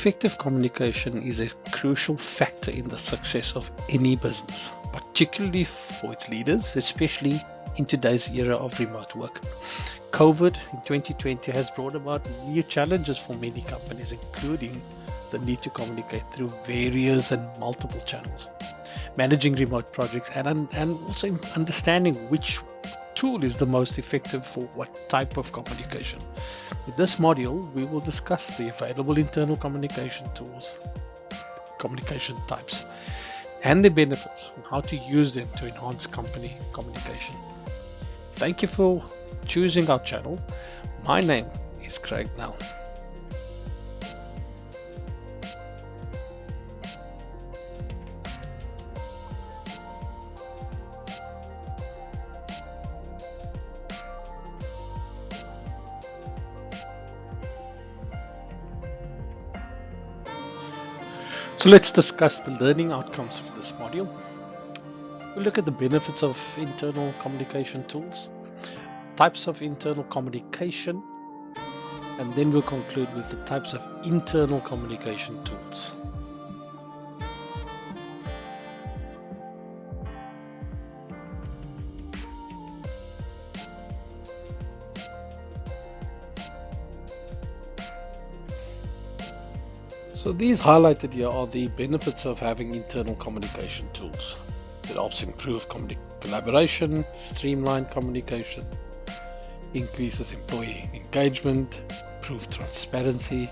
Effective communication is a crucial factor in the success of any business, particularly for its leaders, especially in today's era of remote work. COVID in 2020 has brought about new challenges for many companies, including the need to communicate through various and multiple channels, managing remote projects, and also understanding which tool is the most effective for what type of communication. In this module, we will discuss the available internal communication tools, communication types, and their benefits, and how to use them to enhance company communication. Thank you for choosing our channel. My name is Craignel. So let's discuss the learning outcomes for this module. We'll look at the benefits of internal communication tools, types of internal communication, and then we'll conclude with the types of internal communication tools. So these highlighted here are the benefits of having internal communication tools. It helps improve collaboration, streamline communication, increases employee engagement, improves transparency.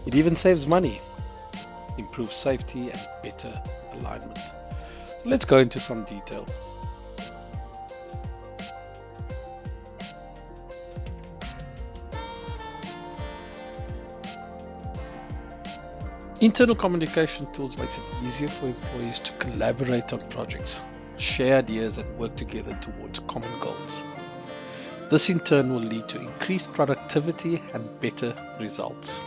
It even saves money, improves safety, and better alignment. So let's go into some detail. Internal communication tools makes it easier for employees to collaborate on projects, share ideas, and work together towards common goals. This in turn will lead to increased productivity and better results.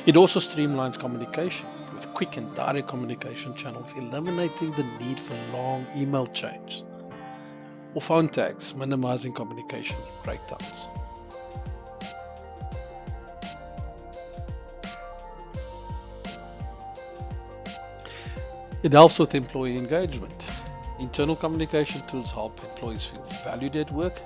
It also streamlines communication with quick and direct communication channels, eliminating the need for long email chains or phone tags, minimizing communication breakdowns. It helps with employee engagement. Internal communication tools help employees feel valued at work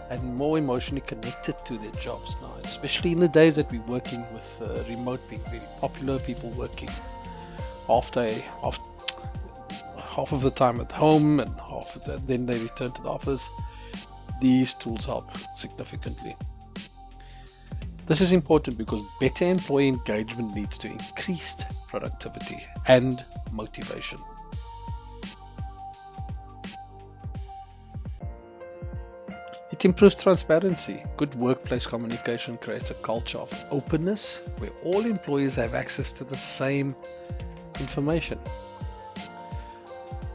and more emotionally connected to their jobs now, especially in the days that we're working with remote being very popular, people working half of the time at home and half of that then they return to the office. These tools help significantly. This is important because better employee engagement leads to increased productivity and motivation. It improves transparency. Good workplace communication creates a culture of openness where all employees have access to the same information.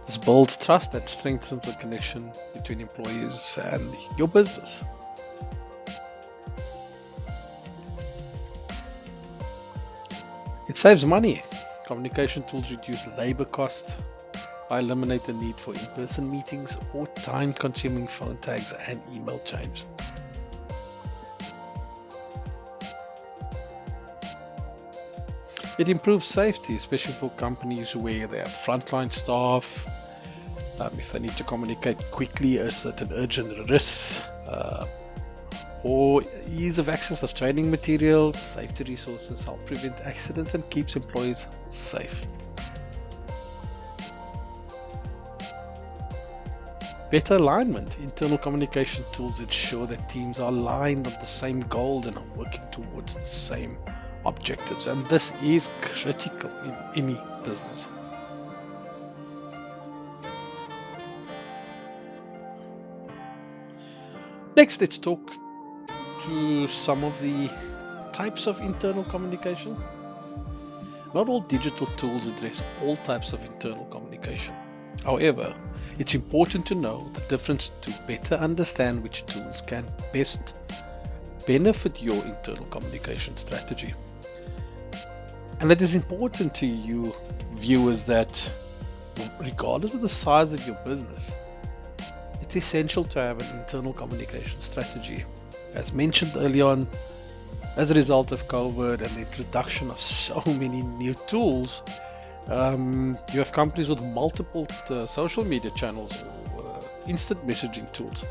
This builds trust and strengthens the connection between employees and your business. It saves money. Communication tools reduce labor costs by eliminating the need for in-person meetings or time-consuming phone tags and email chains. It improves safety, especially for companies where they have frontline staff. If they need to communicate quickly a certain urgent risks, or ease of access of training materials, safety resources help prevent accidents and keeps employees safe. Better alignment. Internal communication tools ensure that teams are aligned on the same goals and are working towards the same objectives, and this is critical in any business. Next, let's talk to some of the types of internal communication. Not all digital tools address all types of internal communication. However, it's important to know the difference to better understand which tools can best benefit your internal communication strategy. And it is important to you viewers that regardless of the size of your business, It's essential to have an internal communication strategy. As mentioned earlier on, as a result of COVID and the introduction of so many new tools, you have companies with multiple social media channels or instant messaging tools.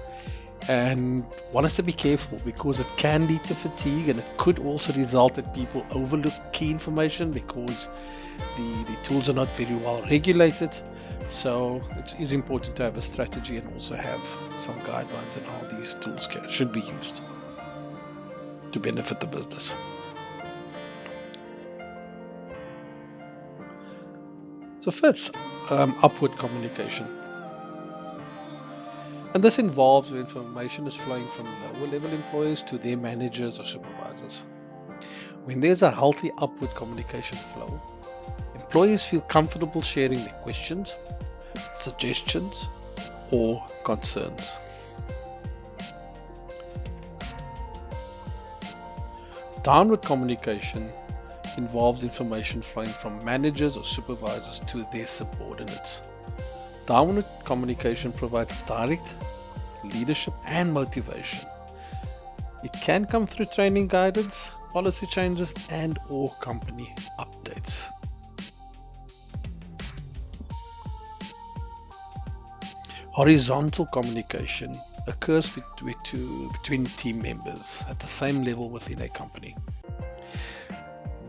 And one has to be careful because it can lead to fatigue, and it could also result in people overlook key information because the tools are not very well regulated. So it is important to have a strategy and also have some guidelines on how these tools should be used to benefit the business. So first, upward communication. And this involves where information is flowing from lower level employees to their managers or supervisors. When there's a healthy upward communication flow, employees feel comfortable sharing their questions, suggestions, or concerns. Downward communication involves information flowing from managers or supervisors to their subordinates. Downward communication provides direct leadership and motivation. It can come through training guidance, policy changes, and/or company updates. Horizontal communication occurs between team members at the same level within a company.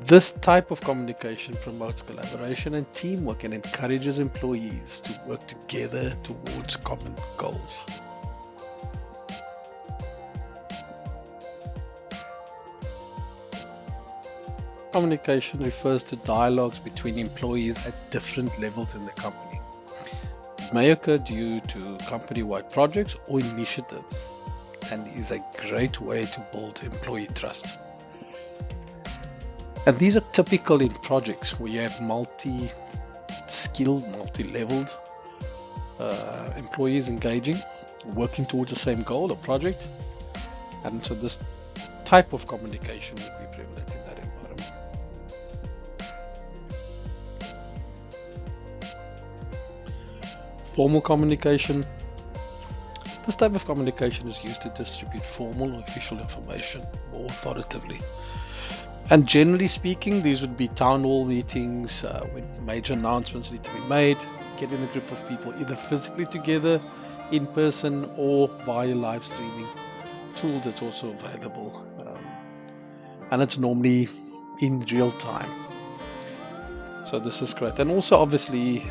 This type of communication promotes collaboration and teamwork and encourages employees to work together towards common goals. Communication refers to dialogues between employees at different levels in the company. It may occur due to company-wide projects or initiatives and is a great way to build employee trust. And these are typical in projects where you have multi-skilled, multi-leveled employees engaging, working towards the same goal or project. And so this type of communication would be prevalent in that environment. Formal communication. This type of communication is used to distribute formal or official information more authoritatively. And generally speaking, these would be town hall meetings when major announcements need to be made, getting a group of people either physically together, in person, or via live streaming tool that's also available. And it's normally in real time. So this is great. And also obviously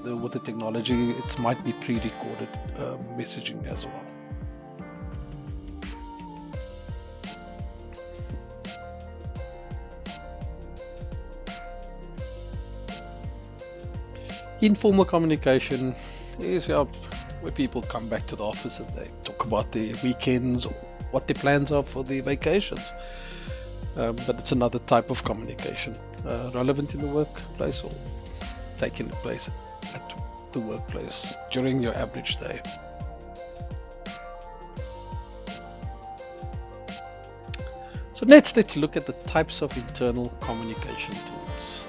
with the technology, it might be pre-recorded messaging as well. Informal communication is where people come back to the office and they talk about their weekends or what their plans are for their vacations. But it's another type of communication relevant in the workplace or taking place at the workplace during your average day. So next, let's look at the types of internal communication tools.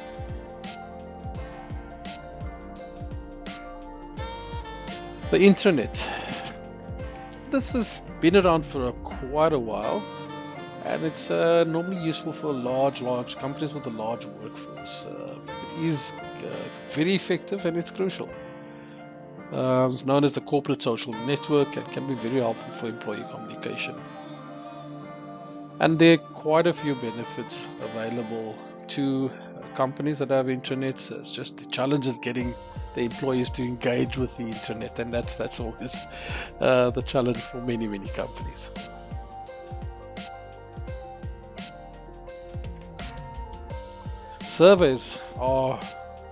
The intranet. This has been around for quite a while, and it's normally useful for large companies with a large workforce. It is very effective and it's crucial. It's known as the corporate social network and can be very helpful for employee communication. And there are quite a few benefits available to companies that have intranets. It's just the challenge is getting the employees to engage with the internet, and that's always the challenge for many companies. Surveys are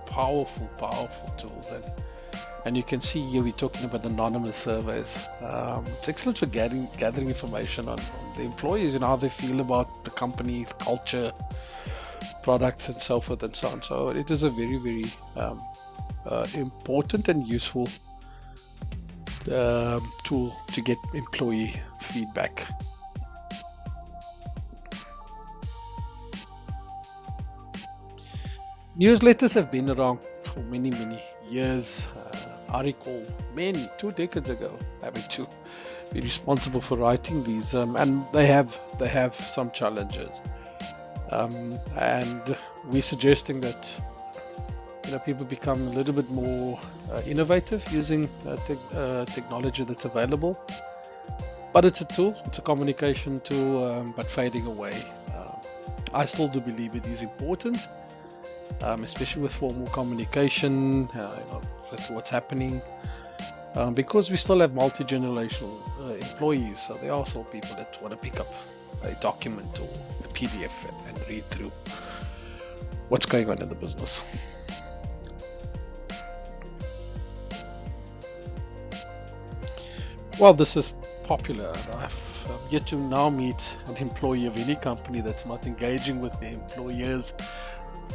powerful tools, and you can see here we're talking about anonymous surveys. It's excellent for gathering information on the employees and how they feel about the company, the culture, products, and so forth and so on. So it is a very important and useful tool to get employee feedback. Newsletters have been around for many years. I recall many 2 decades ago having to be responsible for writing these, and they have some challenges. And we're suggesting that people become a little bit more innovative using technology that's available. But it's a tool, it's a communication tool, but fading away. I still do believe it is important, especially with formal communication, with what's happening, because we still have multi-generational employees. So there are still people that want to pick up a document or a PDF and read through what's going on in the business. Well, this is popular. I've yet to now meet an employee of any company that's not engaging with their employers,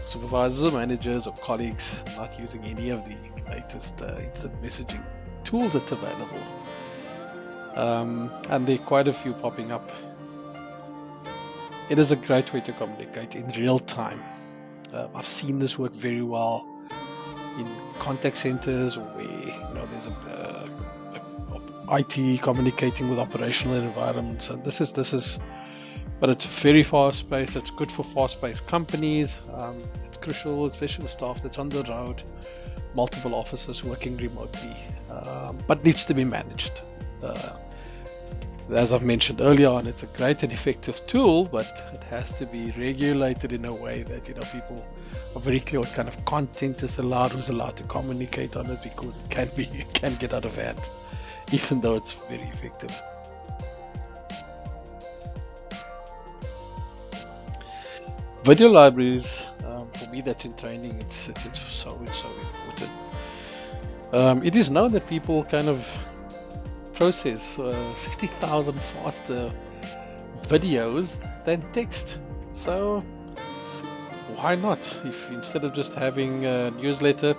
supervisors, or managers, or colleagues, not using any of the latest instant messaging tools that's available. And there are quite a few popping up. It is a great way to communicate in real time. I've seen this work very well in contact centers, or where there's a IT communicating with operational environments, and this is but it's very fast paced. It's good for fast paced companies. It's crucial, especially the staff that's on the road, multiple offices working remotely, but needs to be managed. As I've mentioned earlier on, it's a great and effective tool, but it has to be regulated in a way that people are very clear what kind of content is allowed, who's allowed to communicate on it, because it can get out of hand, even though it's very effective. Video libraries, for me, that's in training. It's so important. It is known that people kind of process 60,000 faster videos than text. So why not? If instead of just having a newsletter,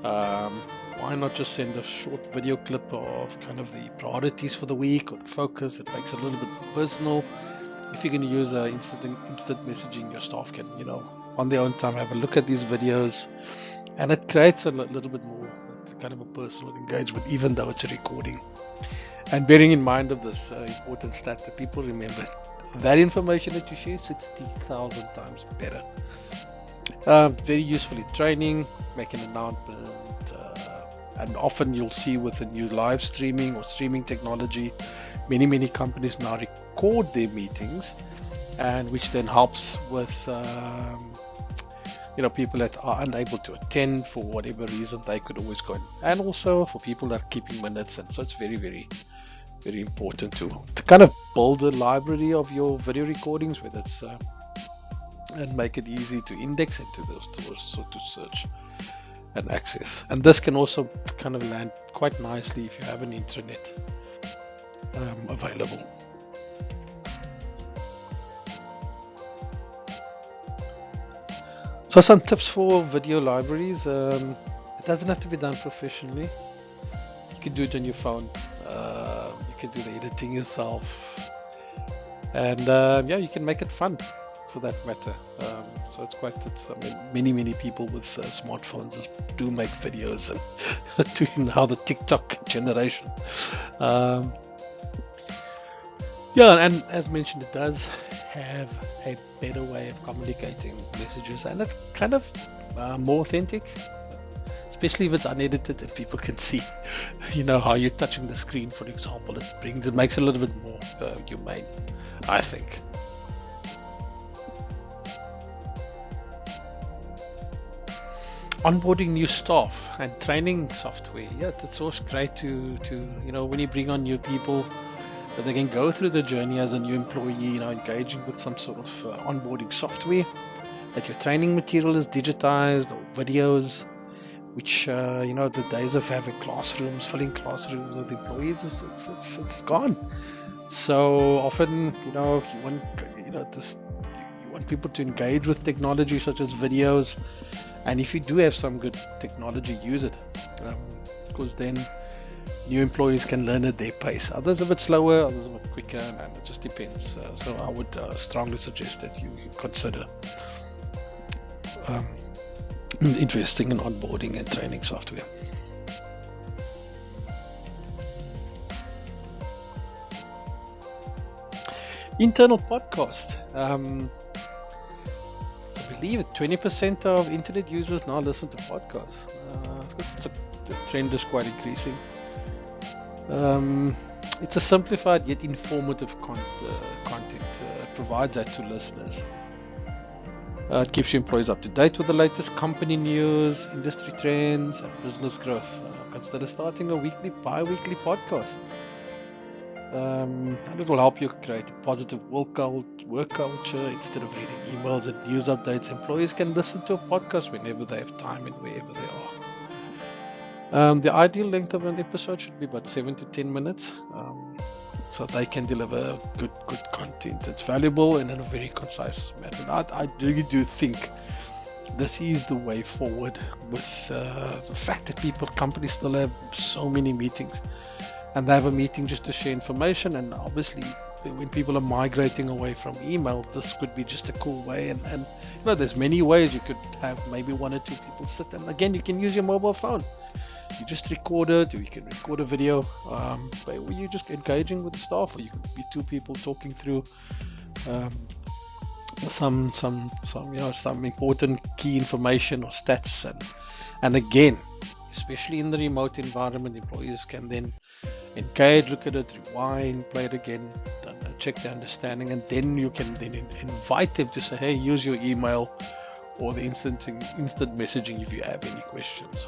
why not just send a short video clip of kind of the priorities for the week or the focus? It makes it a little bit personal. If you're going to use instant messaging, your staff can, on their own time, have a look at these videos, and it creates a little bit more kind of a personal engagement, even though it's a recording. And bearing in mind of this important stat that people remember, that information that you share 60,000 times better. Very useful in training, making an announcement, and often you'll see with the new live streaming or streaming technology, many companies now record their meetings, and which then helps with people that are unable to attend for whatever reason. They could always go in, and also for people that are keeping minutes, and so it's very, very, very important to kind of build a library of your video recordings, whether it's and make it easy to index into those tools, so to search and access. And this can also kind of land quite nicely if you have an intranet available. So some tips for video libraries. It doesn't have to be done professionally. You can do it on your phone. You can do the editing yourself, and you can make it fun, for that matter. So many people with smartphones do make videos, and to now the TikTok generation. And as mentioned, it does have a better way of communicating messages, and it's kind of more authentic, especially if it's unedited and people can see how you're touching the screen, for example. It makes it a little bit more humane, I think. Onboarding new staff and training software, it's always great to when you bring on new people, that they can go through the journey as a new employee, engaging with some sort of onboarding software, that your training material is digitized, or videos, which the days of having filling classrooms with employees, it's gone. So often you want people to engage with technology such as videos, and if you do have some good technology, use it, because then new employees can learn at their pace. Others a bit slower, others a bit quicker, and it just depends. So I would strongly suggest that you consider investing in onboarding and training software. Internal podcast. I believe 20% of internet users now listen to podcasts. The trend is quite increasing. It's a simplified yet informative content. It provides that to listeners. It keeps your employees up to date with the latest company news, industry trends, and business growth. Consider starting a bi-weekly podcast. And it will help you create a positive work culture. Instead of reading emails and news updates, employees can listen to a podcast whenever they have time and wherever they are. The ideal length of an episode should be about 7 to 10 minutes, so they can deliver good content. It's valuable and in a very concise manner. I really do think this is the way forward, with the fact that companies still have so many meetings, and they have a meeting just to share information. And obviously, when people are migrating away from email, this could be just a cool way. And there's many ways you could have maybe 1 or 2 people sit, and again, you can use your mobile phone. You just record it, or you can record a video where you're just engaging with the staff, or you could be 2 people talking through some important key information or stats. And again, especially in the remote environment, employees can then engage, look at it, rewind, play it again, check the understanding, and then you can then invite them to say, hey, use your email or the instant messaging if you have any questions.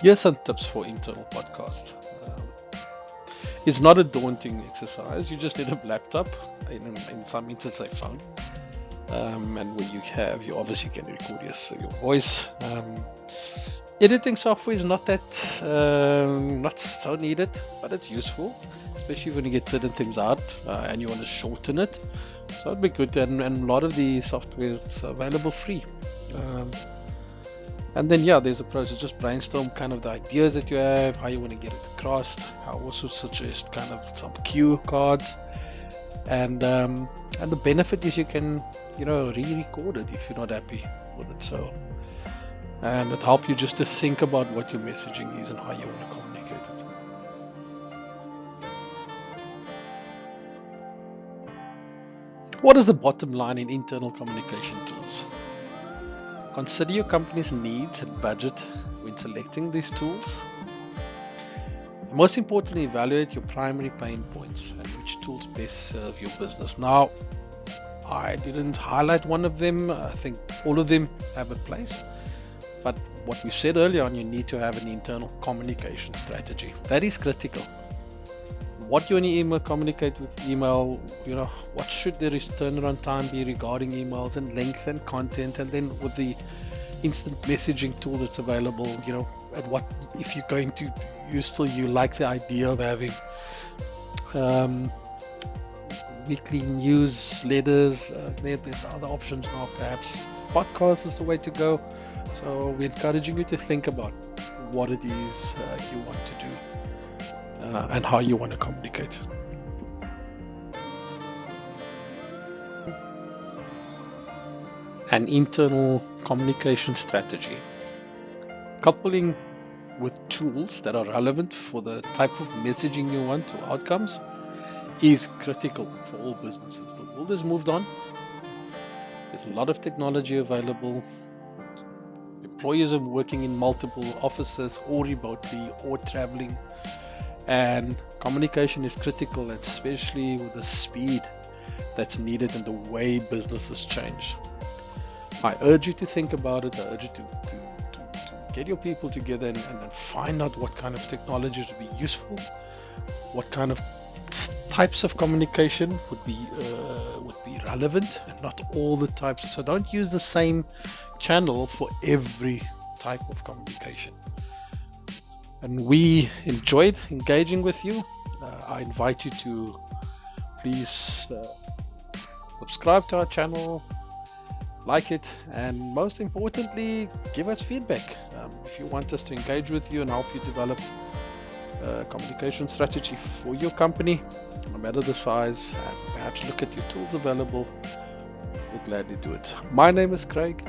Here's some tips for internal podcast. It's not a daunting exercise. You just need a laptop, in some instances a phone, and where you obviously can record your voice. Editing software is not so needed, but it's useful, especially when you get certain things out and you want to shorten it. So it'd be good, and a lot of the software is available free. And then there's a process. Just brainstorm kind of the ideas that you have, how you want to get it across. I also suggest kind of some cue cards, and the benefit is you can re-record it if you're not happy with it. So, and it helps you just to think about what your messaging is and how you want to communicate it. What is the bottom line in internal communication tools? Consider your company's needs and budget when selecting these tools. Most importantly, evaluate your primary pain points and which tools best serve your business. Now, I didn't highlight one of them. I think all of them have a place. But what we said earlier on, you need to have an internal communication strategy. That is critical. What you want to communicate with email, what should the turnaround time be regarding emails, and length and content, and then with the instant messaging tool that's available, at what, if you're going to you like the idea of having weekly newsletters, there's other options now. Perhaps podcast is the way to go. So we're encouraging you to think about what it is you want to do. And how you want to communicate. An internal communication strategy. Coupling with tools that are relevant for the type of messaging you want or outcomes is critical for all businesses. The world has moved on. There's a lot of technology available. Employees are working in multiple offices, or remotely, or traveling. And communication is critical, especially with the speed that's needed and the way businesses change. I urge you to think about it. I urge you to get your people together and find out what kind of technologies would be useful, what kind of types of communication would be relevant, and not all the types. So don't use the same channel for every type of communication. And we enjoyed engaging with you. I invite you to please subscribe to our channel, like it, and most importantly, give us feedback. If you want us to engage with you and help you develop a communication strategy for your company, no matter the size, and perhaps look at your tools available, we'll gladly do it. My name is Craig.